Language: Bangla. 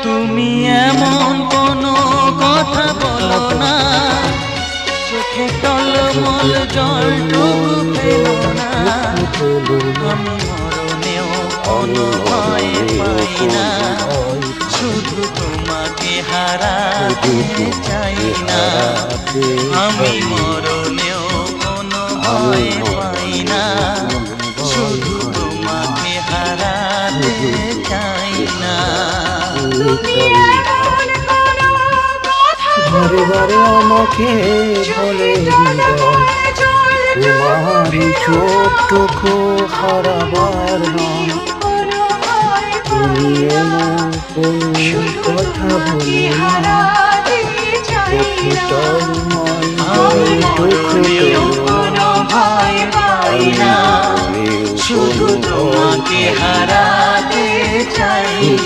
তুমি এমন কোনো কথা বলো না, চোখে টলমল জলটুকু ফেলো না। আমি মরণেও কোনো ভয় পাই না, শুধু তোমাকে হারাতে চাই না। আমি মরণেও কোনো ভয় পাই না, শুধু তোমাকে হারাতে চাই না। বারে বারে আমাকে বলে তোমারই ছোট্ট হারাবার নয়। তুমি এমন কোনো কথা বলে না, কোনো ভয় পাই না, শুধু তোমাকে হারাতে চাই।